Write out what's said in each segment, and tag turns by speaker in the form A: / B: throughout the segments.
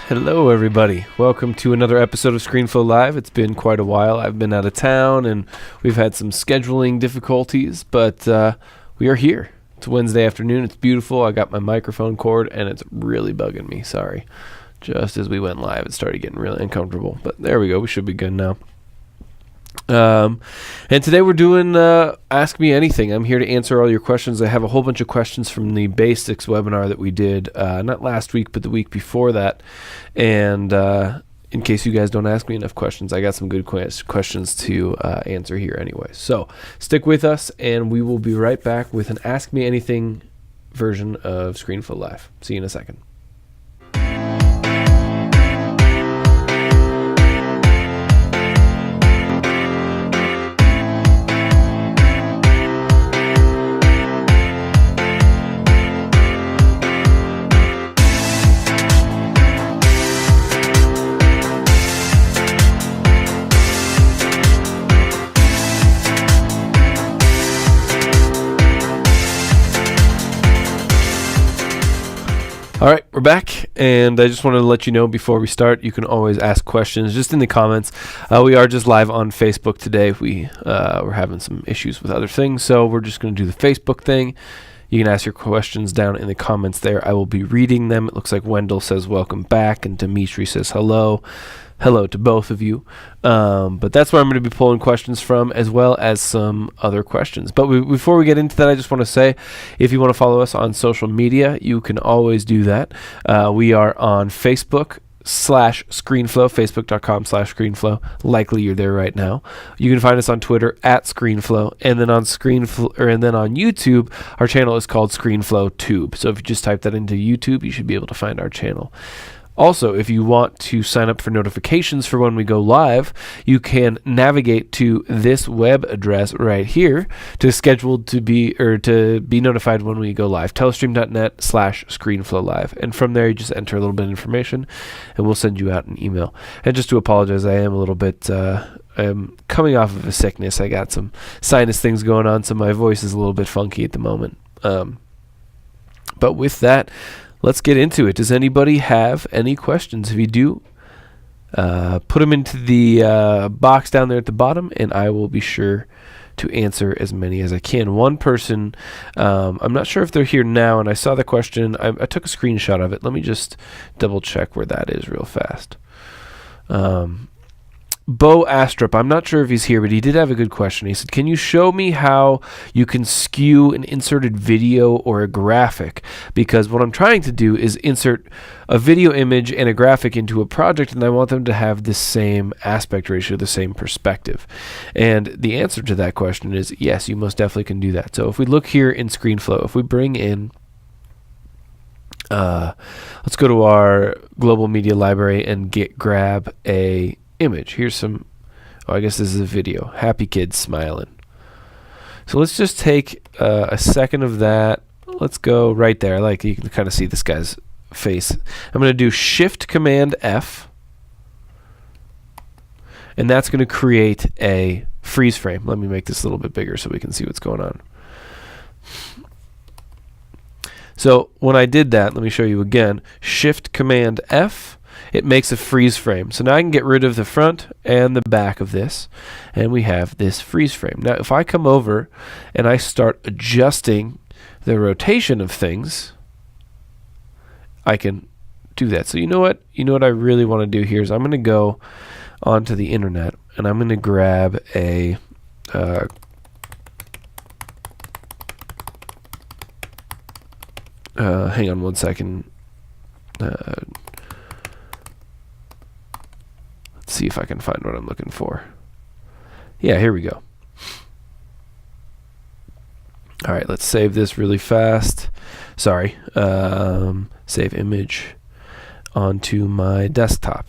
A: Hello everybody, welcome to another episode of ScreenFlow Live. It's been quite a while. I've been out of town and we've had some scheduling difficulties, but we are here. It's Wednesday afternoon, it's beautiful. I got my microphone cord and it's really bugging me, sorry. Just as we went live it started getting really uncomfortable, but there we go, we should be good now. And today we're doing Ask Me Anything. I'm here to answer all your questions. I have a whole bunch of questions from the basics webinar that we did, not last week, but the week before that. And in case you guys don't ask me enough questions, I got some good questions to answer here anyway. So stick with us, and we will be right back with an Ask Me Anything version of ScreenFlow Live. See you in a second. All right, we're back, and I just wanted to let you know before we start, you can always ask questions just in the comments. We are just live on Facebook today. We're having some issues with other things, so we're just going to do the Facebook thing. You can ask your questions down in the comments there. I will be reading them. It looks like Wendell says welcome back, and Dimitri says hello. Hello to both of you. But that's where I'm going to be pulling questions from, as well as some other questions. But before we get into that, I just want to say, if you want to follow us on social media, you can always do that. We are on Facebook /ScreenFlow, facebook.com/ScreenFlow. Likely you're there right now. You can find us on Twitter @ScreenFlow, and then on on YouTube, our channel is called ScreenFlow Tube. So if you just type that into YouTube, you should be able to find our channel. Also, if you want to sign up for notifications for when we go live, you can navigate to this web address right here to be notified when we go live. Telestream.net/ScreenFlowLive. And from there, you just enter a little bit of information, and we'll send you out an email. And just to apologize, I am a little bit I'm coming off of a sickness. I got some sinus things going on, so my voice is a little bit funky at the moment. But with that, let's get into it. Does anybody have any questions? If you do, put them into the box down there at the bottom, and I will be sure to answer as many as I can. One person, I'm not sure if they're here now, and I saw the question. I took a screenshot of it. Let me just double check where that is real fast. Bo Astrup, I'm not sure if he's here, but he did have a good question. He said, can you show me how you can skew an inserted video or a graphic? Because what I'm trying to do is insert a video image and a graphic into a project, and I want them to have the same aspect ratio, the same perspective. And the answer to that question is yes, you most definitely can do that. So if we look here in ScreenFlow, if we bring in let's go to our global media library and grab a image. Here's some, I guess this is a video. Happy kids smiling. So let's just take a second of that. Let's go right there. Like, you can kind of see this guy's face. I'm going to do Shift Command F, and that's going to create a freeze frame. Let me make this a little bit bigger so we can see what's going on. So when I did that, let me show you again. Shift Command F. It makes a freeze frame. So now I can get rid of the front and the back of this, and we have this freeze frame. Now if I come over and I start adjusting the rotation of things, I can do that. So you know what I really want to do here is I'm going to go onto the internet, and I'm going to grab a hang on one second. See if I can find what I'm looking for. Yeah, here we go. All right, let's save this really fast. Sorry. Save image onto my desktop.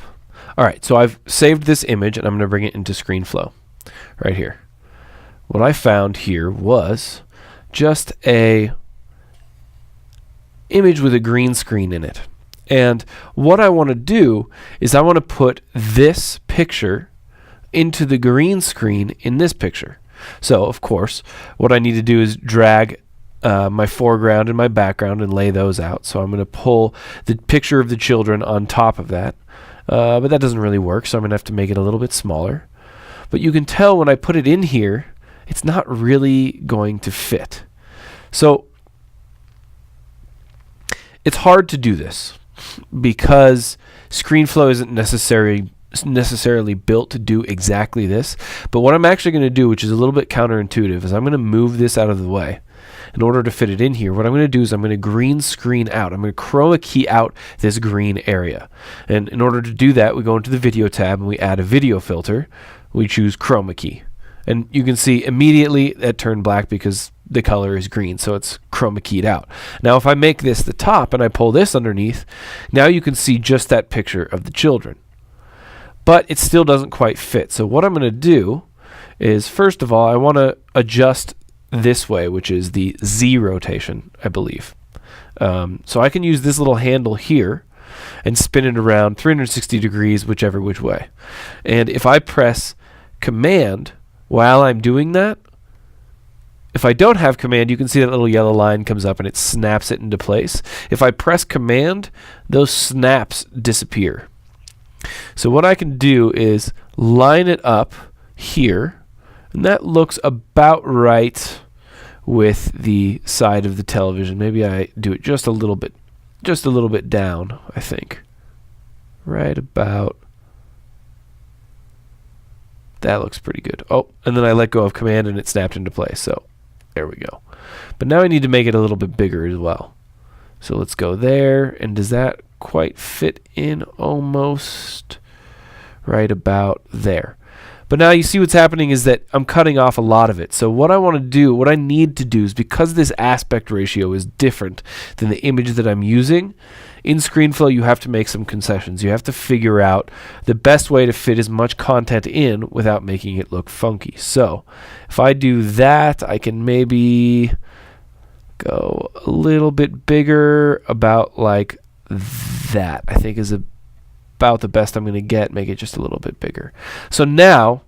A: All right, so I've saved this image, and I'm going to bring it into ScreenFlow right here. What I found here was just a image with a green screen in it. And what I want to do is I want to put this picture into the green screen in this picture. So, of course, what I need to do is drag my foreground and my background and lay those out. So I'm going to pull the picture of the children on top of that. But that doesn't really work, so I'm going to have to make it a little bit smaller. But you can tell when I put it in here, it's not really going to fit. So it's hard to do this because ScreenFlow isn't necessarily built to do exactly this. But what I'm actually going to do, which is a little bit counterintuitive, is I'm going to move this out of the way. In order to fit it in here, what I'm going to do is I'm going to green screen out. I'm going to chroma key out this green area. And in order to do that, we go into the video tab and we add a video filter. We choose chroma key. And you can see immediately that turned black because the color is green, so it's chroma keyed out. Now if I make this the top and I pull this underneath, now you can see just that picture of the children. But it still doesn't quite fit. So what I'm going to do is, first of all, I want to adjust this way, which is the Z rotation, I believe. So I can use this little handle here and spin it around 360 degrees, whichever which way. And if I press Command while I'm doing that, if I don't have Command, you can see that little yellow line comes up and it snaps it into place. If I press Command, those snaps disappear. So what I can do is line it up here, and that looks about right with the side of the television. Maybe I do it just a little bit down, I think. Right about. That looks pretty good. Oh, and then I let go of Command and it snapped into place. So there we go. But now I need to make it a little bit bigger as well. So let's go there. And does that quite fit in? Almost right about there. But now you see what's happening is that I'm cutting off a lot of it. So what I need to do is, because this aspect ratio is different than the image that I'm using, in ScreenFlow you have to make some concessions. You have to figure out the best way to fit as much content in without making it look funky. So if I do that, I can maybe go a little bit bigger, about like that, I think is about the best I'm going to get. Make it just a little bit bigger. So now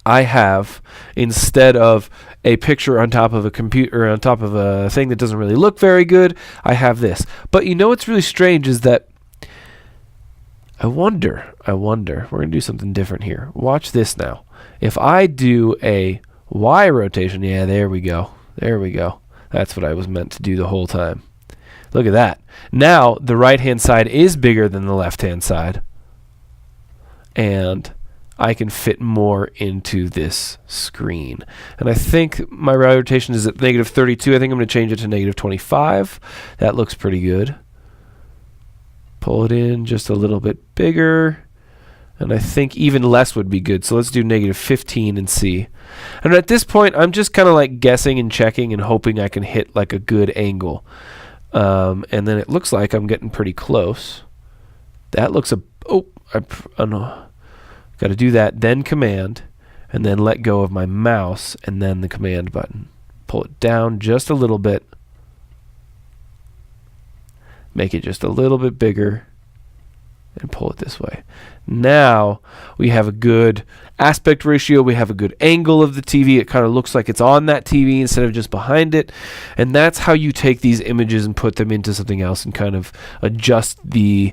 A: I have, instead of a picture on top of a computer, on top of a thing that doesn't really look very good, I have this. But you know what's really strange is that I wonder, we're going to do something different here. Watch this now. If I do a Y rotation, yeah, there we go. That's what I was meant to do the whole time. Look at that. Now the right-hand side is bigger than the left-hand side, and I can fit more into this screen. And I think my rotation is at -32. I think I'm going to change it to -25. That looks pretty good. Pull it in just a little bit bigger, and I think even less would be good. So let's do -15 and see. And at this point, I'm just kind of like guessing and checking and hoping I can hit like a good angle. And then it looks like I'm getting pretty close. That looks I know. Got to do that, then Command, and then let go of my mouse, and then the Command button. Pull it down just a little bit. Make it just a little bit bigger, and pull it this way. Now we have a good aspect ratio. We have a good angle of the TV. It kind of looks like it's on that TV instead of just behind it. And that's how you take these images and put them into something else and kind of adjust the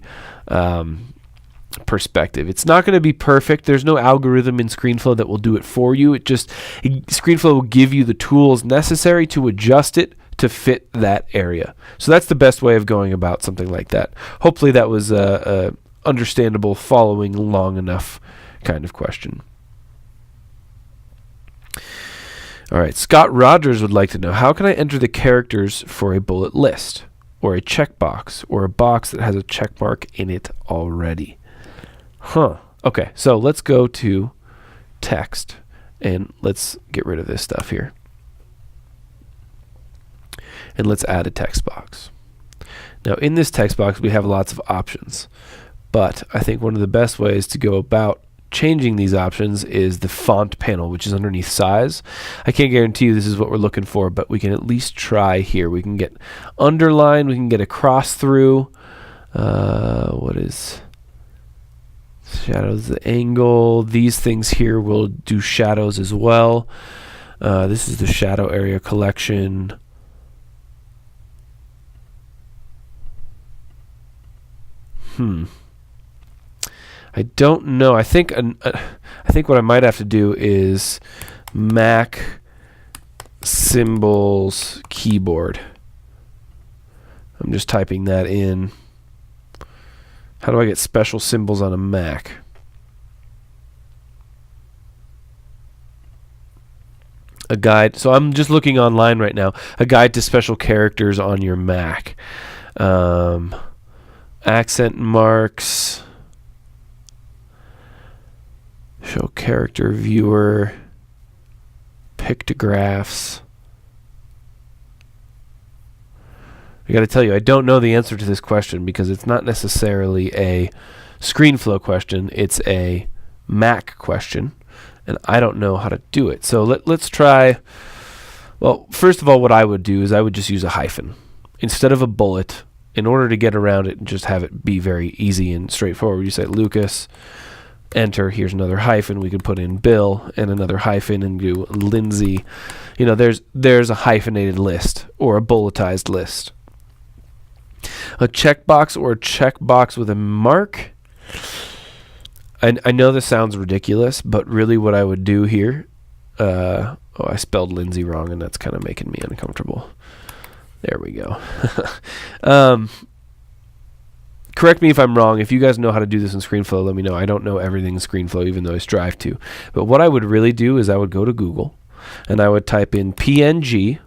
A: perspective. It's not going to be perfect. There's no algorithm in ScreenFlow that will do it for you. ScreenFlow will give you the tools necessary to adjust it to fit that area. So that's the best way of going about something like that. Hopefully that was a understandable, following long enough kind of question. All right, Scott Rogers would like to know, how can I enter the characters for a bullet list, or a checkbox, or a box that has a check mark in it already? Okay, so let's go to text, and let's get rid of this stuff here. And let's add a text box. Now in this text box we have lots of options, but I think one of the best ways to go about changing these options is the font panel, which is underneath size. I can't guarantee you this is what we're looking for, but we can at least try here. We can get underline, we can get a cross through. What is shadows, the angle, these things here will do shadows as well. This is the shadow area collection. I don't know. I think what I might have to do is Mac symbols keyboard. I'm just typing that in. How do I get special symbols on a Mac? A guide. So I'm just looking online right now. A guide to special characters on your Mac. Accent marks. Show character viewer. Pictographs. I got to tell you, I don't know the answer to this question because it's not necessarily a ScreenFlow question. It's a Mac question, and I don't know how to do it. So let's try. Well, first of all, what I would do is I would just use a hyphen instead of a bullet in order to get around it and just have it be very easy and straightforward. You say Lucas, enter, here's another hyphen. We could put in Bill and another hyphen and do Lindsay. You know, there's a hyphenated list or a bulletized list. A checkbox or a checkbox with a mark. I know this sounds ridiculous, but really what I would do here, I spelled Lindsay wrong, and that's kind of making me uncomfortable. There we go. Correct me if I'm wrong. If you guys know how to do this in ScreenFlow, let me know. I don't know everything in ScreenFlow, even though I strive to. But what I would really do is I would go to Google, and I would type in PNG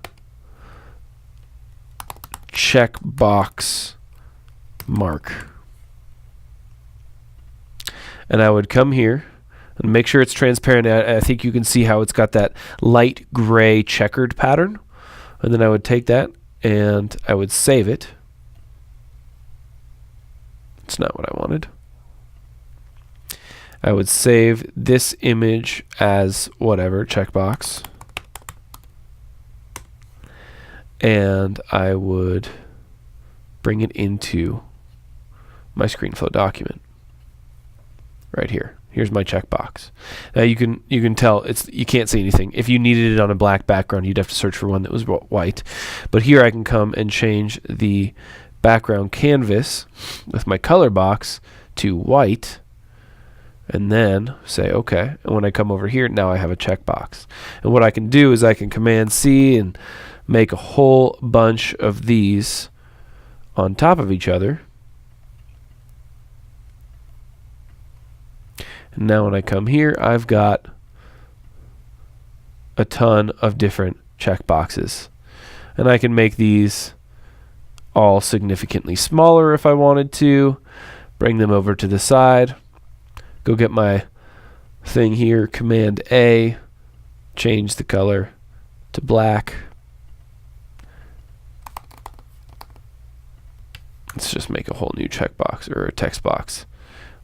A: checkbox mark. And I would come here and make sure it's transparent. I think you can see how it's got that light gray checkered pattern. And then I would take that and I would save it. It's not what I wanted. I would save this image as whatever, checkbox. And I would bring it into my ScreenFlow document. Right here. Here's my checkbox. Now you can tell you can't see anything. If you needed it on a black background, you'd have to search for one that was white. But here I can come and change the background canvas with my color box to white, and then say okay. And when I come over here, now I have a checkbox. And what I can do is I can Command C and make a whole bunch of these on top of each other. And now when I come here, I've got a ton of different checkboxes. And I can make these all significantly smaller if I wanted to. Bring them over to the side. Go get my thing here, Command A, change the color to black. Let's just make a whole new checkbox or a text box.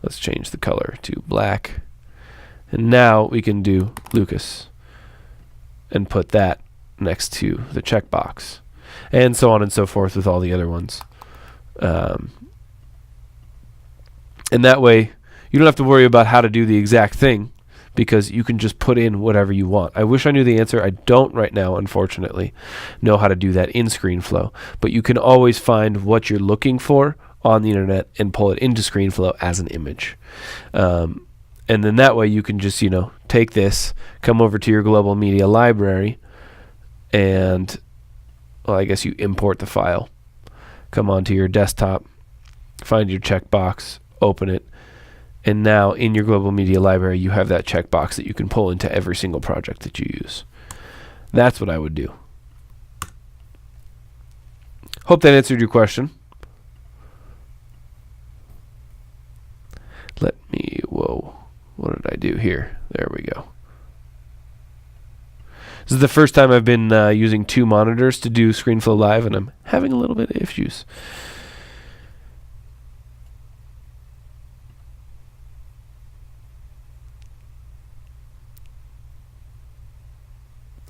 A: Let's change the color to black. And now we can do Lucas and put that next to the checkbox. And so on and so forth with all the other ones. And that way, you don't have to worry about how to do the exact thing because you can just put in whatever you want. I wish I knew the answer. I don't right now, unfortunately, know how to do that in ScreenFlow. But you can always find what you're looking for on the internet and pull it into ScreenFlow as an image. And then that way you can just, take this, come over to your global media library, and, well, I guess you import the file. Come onto your desktop, find your checkbox, open it, and now in your global media library you have that checkbox that you can pull into every single project that you use. That's what I would do. Hope that answered your question. What did I do here? There we go. This is the first time I've been using two monitors to do ScreenFlow Live, and I'm having a little bit of issues.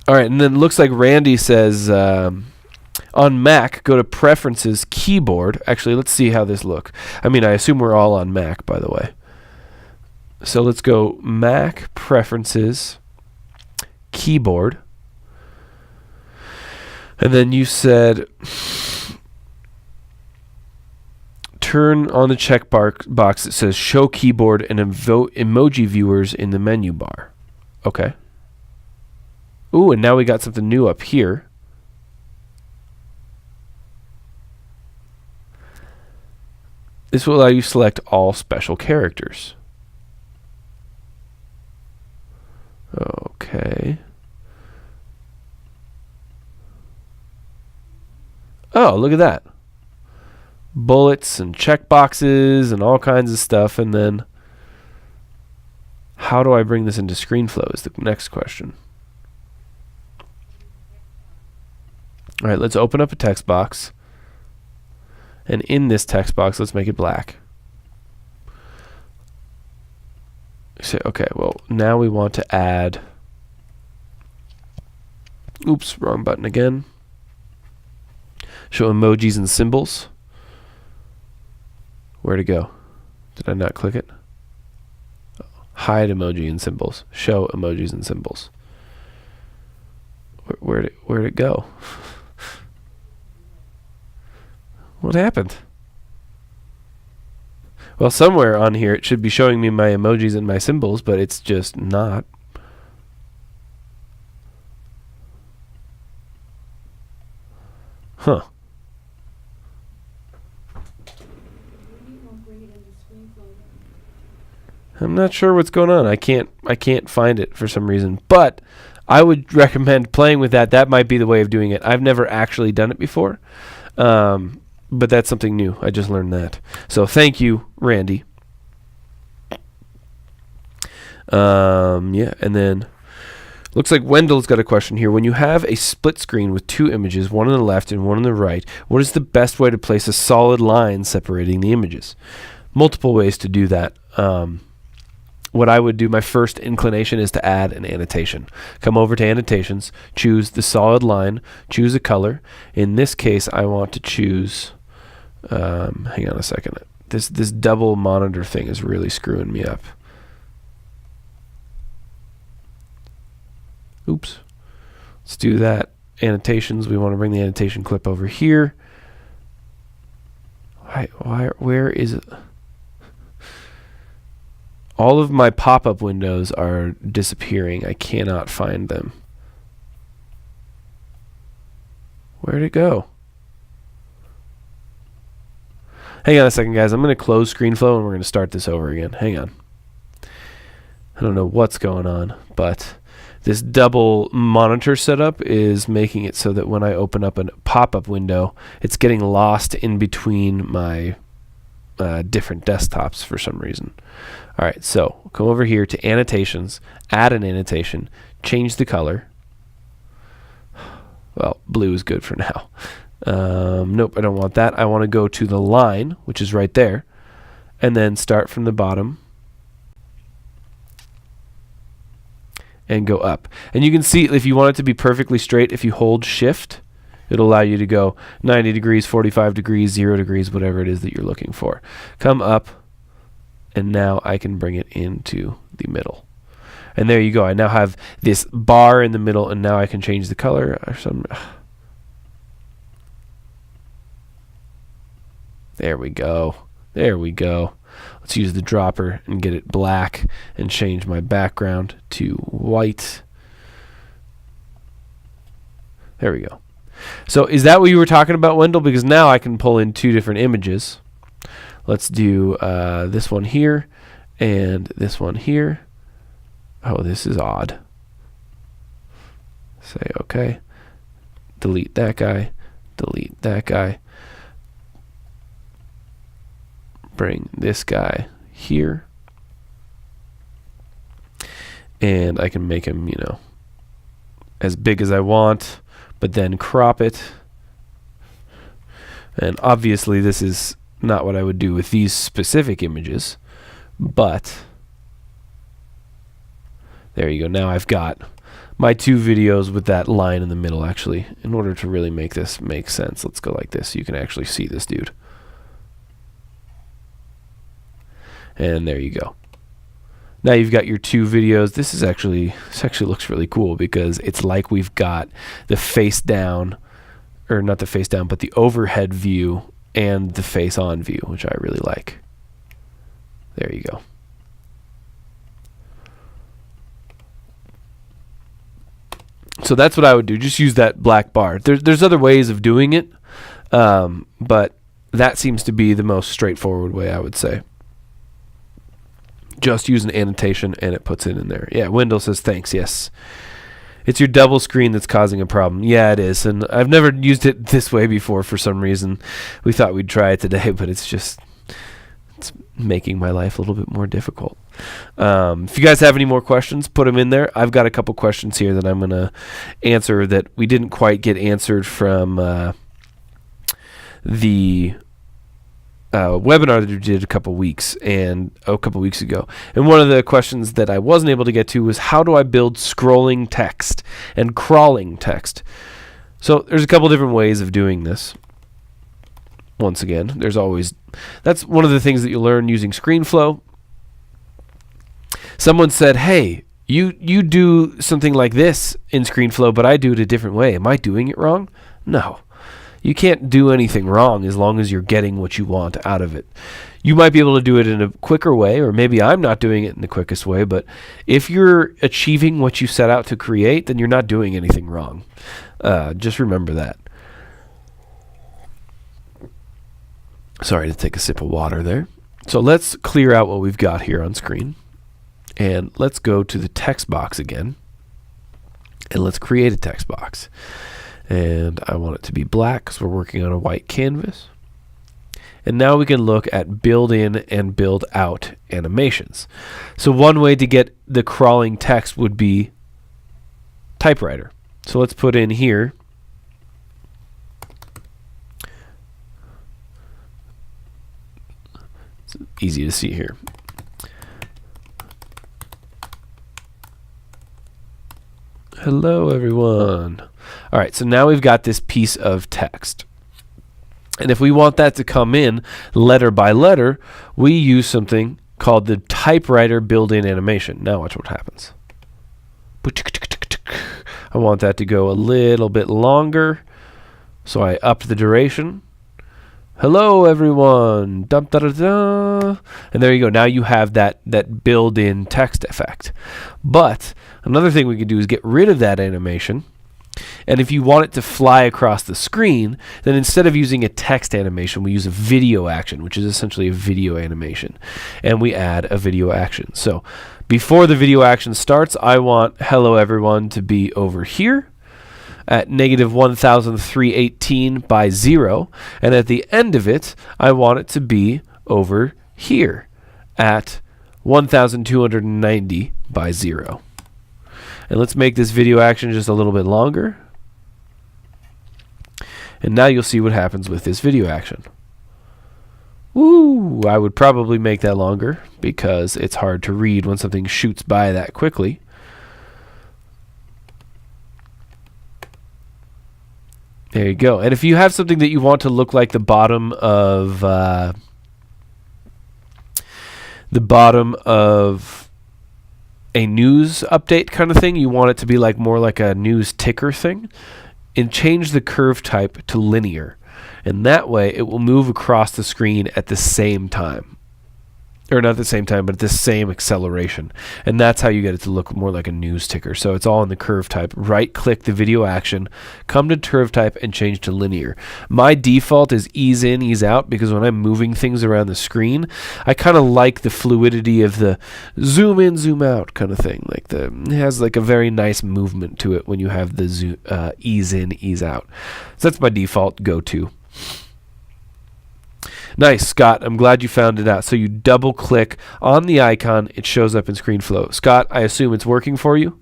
A: All right, and then it looks like Randy says, on Mac, go to Preferences, Keyboard. Actually, let's see how this looks. I assume we're all on Mac, by the way. So let's go Mac, Preferences, Keyboard. And then you said turn on the check box that says show keyboard and emoji viewers in the menu bar. Okay. Ooh, and now we got something new up here. This will allow you to select all special characters. Okay. Oh, look at that. Bullets and checkboxes and all kinds of stuff. And then how do I bring this into ScreenFlow is the next question. All right, let's open up a text box. And in this text box, let's make it black. Say, okay, well, now we want to add, oops, wrong button again. Show emojis and symbols. Where to go? Did I not click it? Hide emoji and symbols. Show emojis and symbols. Where'd it go? What happened? Well, somewhere on here it should be showing me my emojis and my symbols, but it's just not. Huh. I'm not sure what's going on. I can't find it for some reason. But I would recommend playing with that. That might be the way of doing it. I've never actually done it before. But that's something new. I just learned that. So thank you, Randy. Yeah, and then looks like Wendell's got a question here. When you have a split screen with two images, one on the left and one on the right, what is the best way to place a solid line separating the images? Multiple ways to do that. What I would do, my first inclination is to add an annotation. Come over to annotations, choose the solid line, choose a color. In this case, I want to choose, hang on a second. This double monitor thing is really screwing me up. Oops. Let's do that. Annotations, we want to bring the annotation clip over here. Where is it? All of my pop-up windows are disappearing. I cannot find them. Where'd it go? Hang on a second, guys. I'm going to close ScreenFlow and we're going to start this over again. Hang on. I don't know what's going on, but this double monitor setup is making it so that when I open up a pop-up window, it's getting lost in between my different desktops for some reason. All right, so come over here to annotations, add an annotation, change the color. Well, blue is good for now. Nope, I don't want that. I want to go to the line, which is right there, and then start from the bottom and go up. And you can see if you want it to be perfectly straight, if you hold shift, it'll allow you to go 90 degrees, 45 degrees, 0 degrees, whatever it is that you're looking for. Come up, and now I can bring it into the middle. And there you go. I now have this bar in the middle, and now I can change the color. There we go. There we go. Let's use the dropper and get it black and change my background to white. There we go. So is that what you were talking about, Wendell? Because now I can pull in two different images. Let's do this one here and this one here. Oh, this is odd. Say okay. Delete that guy. Delete that guy. Bring this guy here. And I can make him, you know, as big as I want, but then crop it. And obviously this is not what I would do with these specific images, but there you go. Now I've got my two videos with that line in the middle. Actually, in order to really make this make sense, let's go like this so you can actually see this dude. And there you go. Now you've got your two videos. This actually looks really cool because it's like we've got the face down, or not the face down, but the overhead view and the face on view, which I really like. There you go. So that's what I would do. Just use that black bar. There's other ways of doing it, but that seems to be the most straightforward way, I would say. Just use an annotation and it puts it in there. Yeah, Wendell says thanks. Yes. It's your double screen that's causing a problem. Yeah, it is. And I've never used it this way before for some reason. We thought we'd try it today, but it's making my life a little bit more difficult. If you guys have any more questions, put them in there. I've got a couple questions here that I'm going to answer that we didn't quite get answered from the webinar that we did a couple weeks ago. And one of the questions that I wasn't able to get to was, how do I build scrolling text and crawling text? So there's a couple different ways of doing this. Once again, that's one of the things that you learn using ScreenFlow. Someone said, hey, you do something like this in ScreenFlow, but I do it a different way. Am I doing it wrong? No. You can't do anything wrong as long as you're getting what you want out of it. You might be able to do it in a quicker way, or maybe I'm not doing it in the quickest way, but if you're achieving what you set out to create, then you're not doing anything wrong. Just remember that. Sorry to take a sip of water there. So let's clear out what we've got here on screen. And let's go to the text box again. And let's create a text box. And I want it to be black because we're working on a white canvas. And now we can look at build in and build out animations. So one way to get the crawling text would be typewriter. So let's put in here it's easy to see here. Hello everyone. All right, so now we've got this piece of text. And if we want that to come in letter by letter, we use something called the typewriter built-in animation. Now watch what happens. I want that to go a little bit longer, so I upped the duration. Hello everyone. Dum, da, da, da. And there you go. Now you have that built-in text effect. But another thing we can do is get rid of that animation. And if you want it to fly across the screen, then instead of using a text animation, we use a video action, which is essentially a video animation. And we add a video action. So before the video action starts, I want hello everyone to be over here at negative 1318 by 0. And at the end of it, I want it to be over here at 1290 by 0. And let's make this video action just a little bit longer. And now you'll see what happens with this video action. Woo! I would probably make that longer because it's hard to read when something shoots by that quickly. There you go. And if you have something that you want to look like the bottom of a news update kind of thing, you want it to be like more like a news ticker thing, and change the curve type to linear. And that way it will move across the screen at the same time. Or not at the same time, but at the same acceleration. And that's how you get it to look more like a news ticker. So it's all in the curve type. Right click the video action, come to curve type, and change to linear. My default is ease in, ease out, because when I'm moving things around the screen, I kind of like the fluidity of the zoom in, zoom out kind of thing. It has like a very nice movement to it when you have the ease in, ease out. So that's my default go-to. Nice, Scott. I'm glad you found it out. So you double click on the icon, it shows up in ScreenFlow. Scott, I assume it's working for you?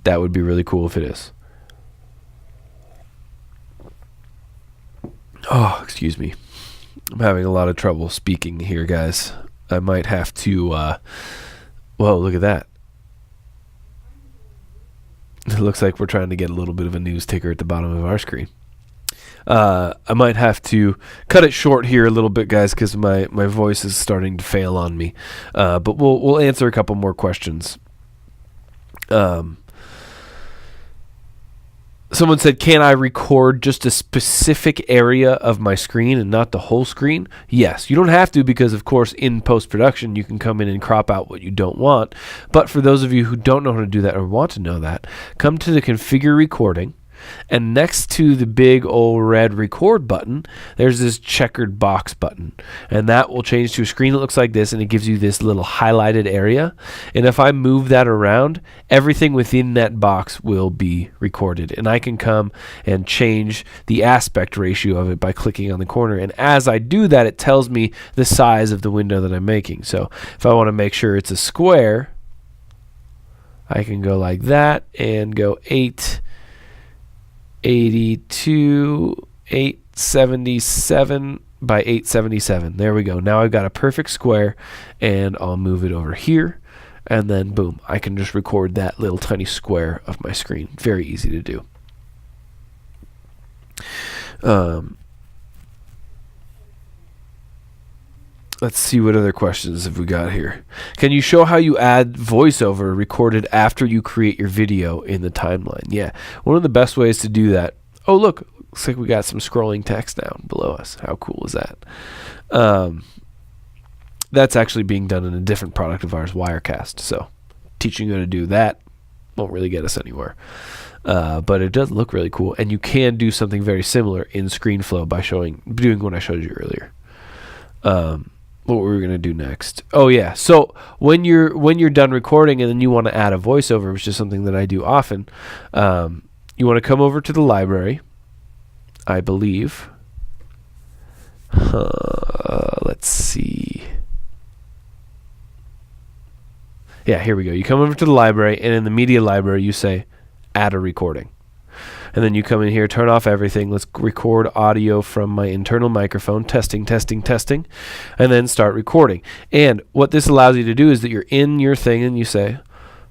A: That would be really cool if it is. Oh, excuse me. I'm having a lot of trouble speaking here, guys. I might have to, whoa, look at that. It looks like we're trying to get a little bit of a news ticker at the bottom of our screen. I might have to cut it short here a little bit, guys, because my voice is starting to fail on me. But we'll answer a couple more questions. Someone said, can I record just a specific area of my screen and not the whole screen? Yes. You don't have to, because, of course, in post-production, you can come in and crop out what you don't want. But for those of you who don't know how to do that or want to know that, come to the Configure Recording, and next to the big old red record button, there's this checkered box button. And that will change to a screen that looks like this, and it gives you this little highlighted area. And if I move that around, everything within that box will be recorded. And I can come and change the aspect ratio of it by clicking on the corner. And as I do that, it tells me the size of the window that I'm making. So if I want to make sure it's a square, I can go like that and go 882, 877 by 877. There we go. Now I've got a perfect square, and I'll move it over here, and then boom, I can just record that little tiny square of my screen. Very easy to do. Let's see what other questions have we got here. Can you show how you add voiceover recorded after you create your video in the timeline? Yeah, one of the best ways to do that. Oh, look, looks like we got some scrolling text down below us. How cool is that? That's actually being done in a different product of ours, Wirecast. So teaching you how to do that won't really get us anywhere. But it does look really cool, and you can do something very similar in ScreenFlow by doing what I showed you earlier. What were we going to do next? Oh yeah, so when you're done recording and then you want to add a voiceover, which is something that I do often, you want to come over to the library, I believe. Let's see. Yeah, here we go. You come over to the library, and in the media library you say add a recording. And then you come in here, turn off everything. Let's record audio from my internal microphone. Testing, testing, testing. And then start recording. And what this allows you to do is that you're in your thing and you say,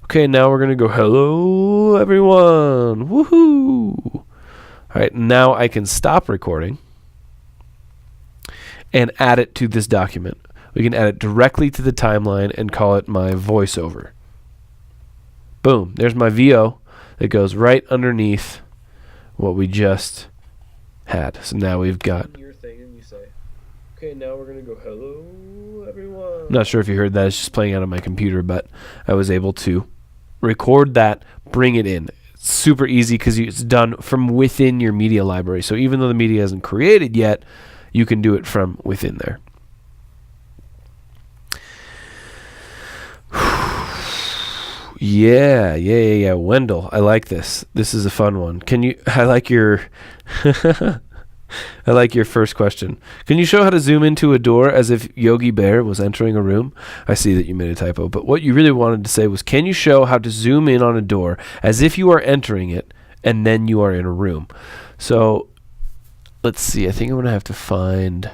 A: okay, now we're going to go, hello, everyone. Woohoo. All right, now I can stop recording and add it to this document. We can add it directly to the timeline and call it my voiceover. Boom. There's my VO that goes right underneath what we just had. So now we've got your thing, and you say, okay, now we're going to go, hello, everyone. I'm not sure if you heard that. It's just playing out on my computer, but I was able to record that, bring it in. It's super easy because it's done from within your media library. So even though the media isn't created yet, you can do it from within there. Yeah. Wendell, I like this. This is a fun one. I like your first question. Can you show how to zoom into a door as if Yogi Bear was entering a room? I see that you made a typo, but what you really wanted to say was, can you show how to zoom in on a door as if you are entering it and then you are in a room? So let's see. I think I'm going to have to find...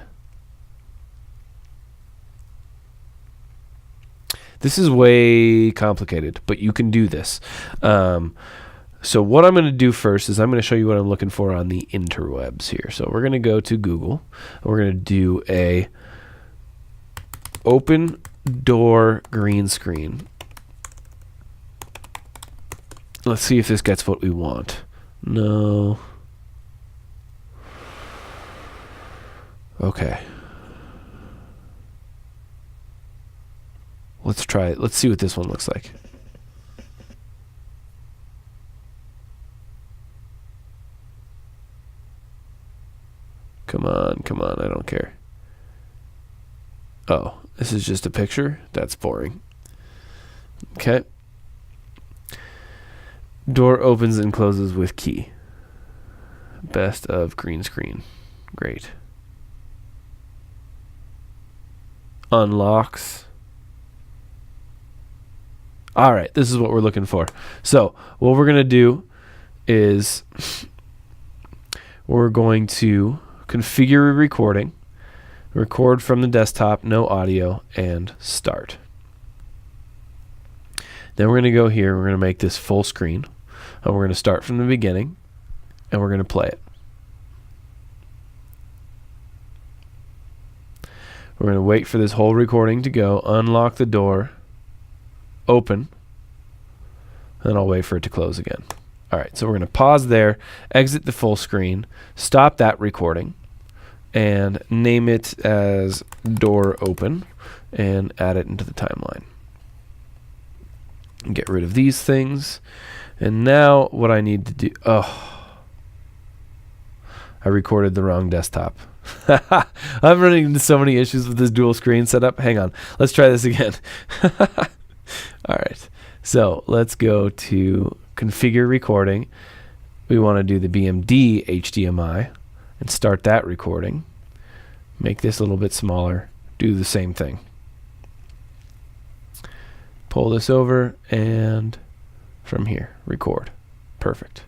A: This is way complicated, but you can do this. So what I'm going to do first is I'm going to show you what I'm looking for on the interwebs here. So we're going to go to Google. And we're going to do a open door green screen. Let's see if this gets what we want. No. Okay. Let's try it. Let's see what this one looks like. Come on. I don't care. Oh, this is just a picture? That's boring. Okay. Door opens and closes with key. Best of green screen. Great. Unlocks. All right, this is what we're looking for. So what we're going to do is we're going to configure a recording, record from the desktop, no audio, and start. Then we're going to go here. We're going to make this full screen, and we're going to start from the beginning, and we're going to play it. We're going to wait for this whole recording to go, unlock the door, open, and I'll wait for it to close again. All right, so we're going to pause there, exit the full screen, stop that recording, and name it as door open, and add it into the timeline. And get rid of these things. And now what I need to do, I recorded the wrong desktop. I'm running into so many issues with this dual screen setup. Hang on, let's try this again. All right, so let's go to configure recording. We want to do the BMD HDMI and start that recording. Make this a little bit smaller. Do the same thing. Pull this over and from here, record. Perfect.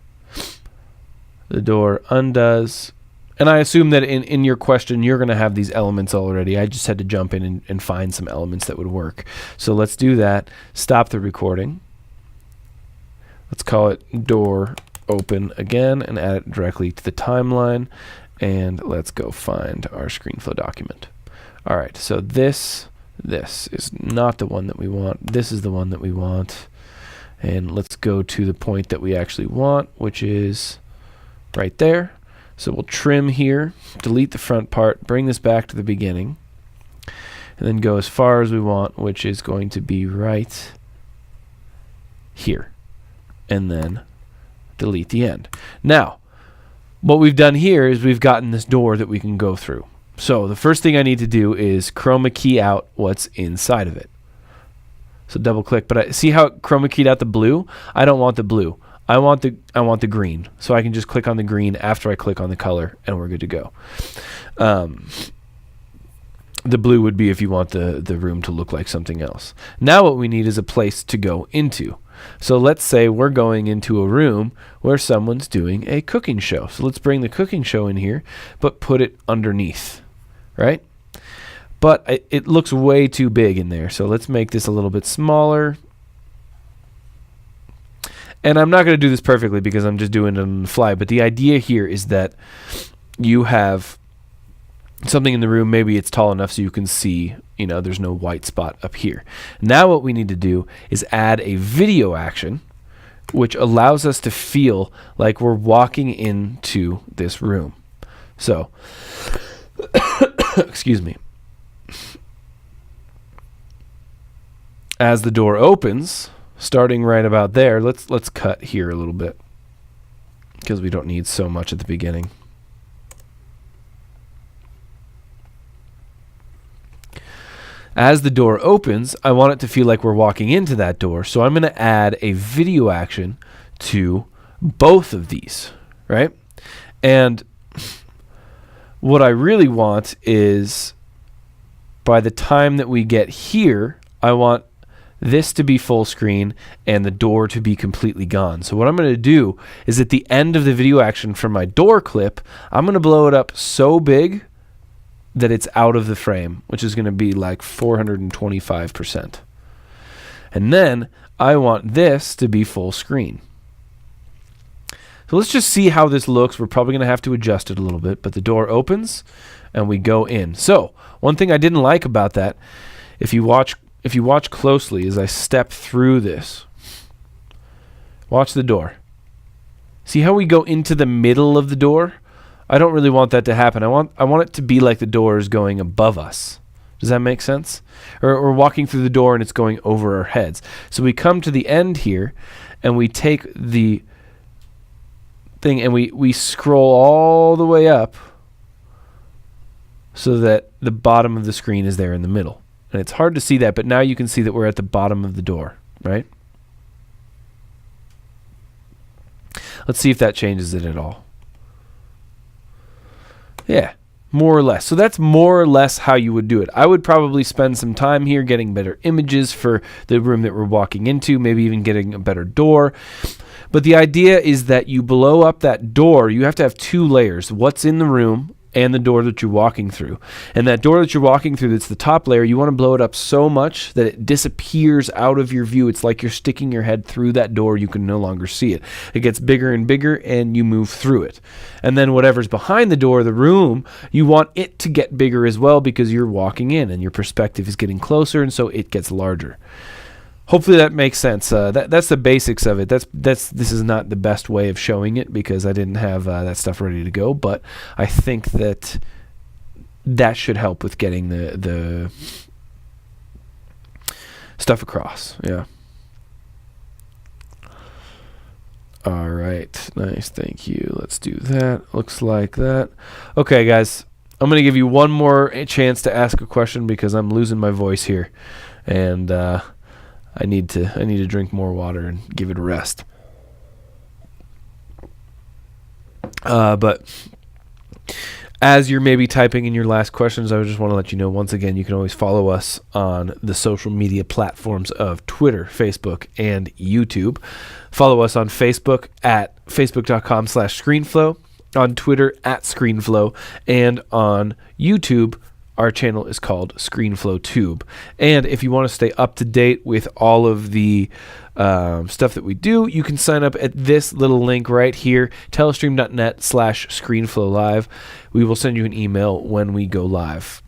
A: The door undoes. And I assume that in your question, you're going to have these elements already. I just had to jump in and find some elements that would work. So let's do that. Stop the recording. Let's call it door open again and add it directly to the timeline. And let's go find our ScreenFlow document. All right, so this is not the one that we want. This is the one that we want. And let's go to the point that we actually want, which is right there. So we'll trim here, delete the front part, bring this back to the beginning, and then go as far as we want, which is going to be right here. And then delete the end. Now, what we've done here is we've gotten this door that we can go through. So the first thing I need to do is chroma key out what's inside of it. So double click, but I see how it chroma keyed out the blue? I don't want the blue. I want the green. So I can just click on the green after I click on the color and we're good to go. The blue would be if you want the room to look like something else. Now what we need is a place to go into. So let's say we're going into a room where someone's doing a cooking show. So let's bring the cooking show in here, but put it underneath, right? But it looks way too big in there. So let's make this a little bit smaller. And I'm not going to do this perfectly because I'm just doing it on the fly. But the idea here is that you have something in the room. Maybe it's tall enough so you can see, there's no white spot up here. Now what we need to do is add a video action, which allows us to feel like we're walking into this room. So, excuse me. As the door opens, starting right about there, let's cut here a little bit because we don't need so much at the beginning. As the door opens, I want it to feel like we're walking into that door, so I'm going to add a video action to both of these, right? And what I really want is by the time that we get here, I want this to be full screen and the door to be completely gone. So what I'm going to do is at the end of the video action from my door clip, I'm going to blow it up so big that it's out of the frame, which is going to be like 425%. And then I want this to be full screen. So let's just see how this looks. We're probably going to have to adjust it a little bit, but the door opens and we go in. So one thing I didn't like about that, if you watch closely as I step through this, watch the door. See how we go into the middle of the door? I don't really want that to happen. I want it to be like the door is going above us. Does that make sense? Or we're walking through the door and it's going over our heads. So we come to the end here and we take the thing and we scroll all the way up so that the bottom of the screen is there in the middle. And it's hard to see that, but now you can see that we're at the bottom of the door, right? Let's see if that changes it at all. Yeah, more or less. So that's more or less how you would do it. I would probably spend some time here getting better images for the room that we're walking into, maybe even getting a better door. But the idea is that you blow up that door. You have to have two layers, what's in the room and the door that you're walking through. And that door that you're walking through, that's the top layer, you want to blow it up so much that it disappears out of your view. It's like you're sticking your head through that door. You can no longer see it. It gets bigger and bigger and you move through it. And then whatever's behind the door, the room, you want it to get bigger as well because you're walking in and your perspective is getting closer and so it gets larger. hopefully that makes sense. That's the basics of it. This is not the best way of showing it because I didn't have that stuff ready to go, but I think that should help with getting the stuff across. Yeah. All right. Nice. Thank you. Let's do that. Looks like that. Okay, guys. I'm going to give you one more chance to ask a question because I'm losing my voice here. And I need to drink more water and give it a rest. But as you're maybe typing in your last questions, I just want to let you know, once again, you can always follow us on the social media platforms of Twitter, Facebook, and YouTube. Follow us on Facebook at facebook.com/ScreenFlow, on Twitter at ScreenFlow, and on YouTube, our channel is called ScreenFlow Tube. And if you want to stay up to date with all of the stuff that we do, you can sign up at this little link right here, telestream.net/ScreenFlowLive. We will send you an email when we go live.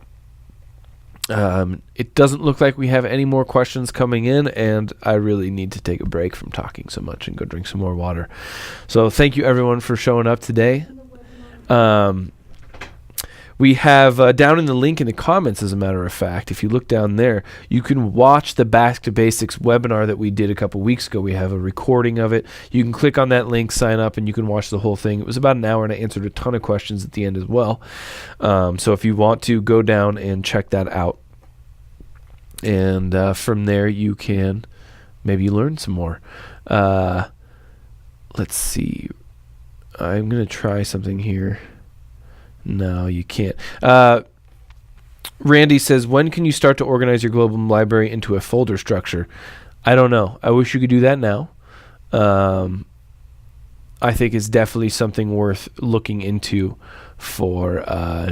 A: It doesn't look like we have any more questions coming in, and I really need to take a break from talking so much and go drink some more water. So thank you, everyone, for showing up today. We have down in the link in the comments, as a matter of fact, if you look down there, you can watch the Back to Basics webinar that we did a couple weeks ago. We have a recording of it. You can click on that link, sign up, and you can watch the whole thing. It was about an hour, and I answered a ton of questions at the end as well. So if you want to, go down and check that out. And from there, you can maybe learn some more. Let's see. I'm going to try something here. No, you can't. Randy says, when can you start to organize your global library into a folder structure? I don't know. I wish you could do that now. I think it's definitely something worth looking into for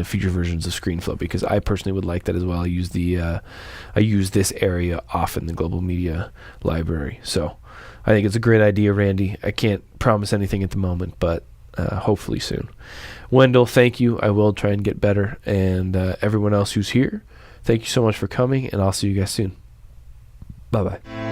A: future versions of ScreenFlow, because I personally would like that as well. I use this area often, the global media library. So I think it's a great idea, Randy. I can't promise anything at the moment, but hopefully soon. Wendell, thank you. I will try and get better. And everyone else who's here, thank you so much for coming, and I'll see you guys soon. Bye-bye.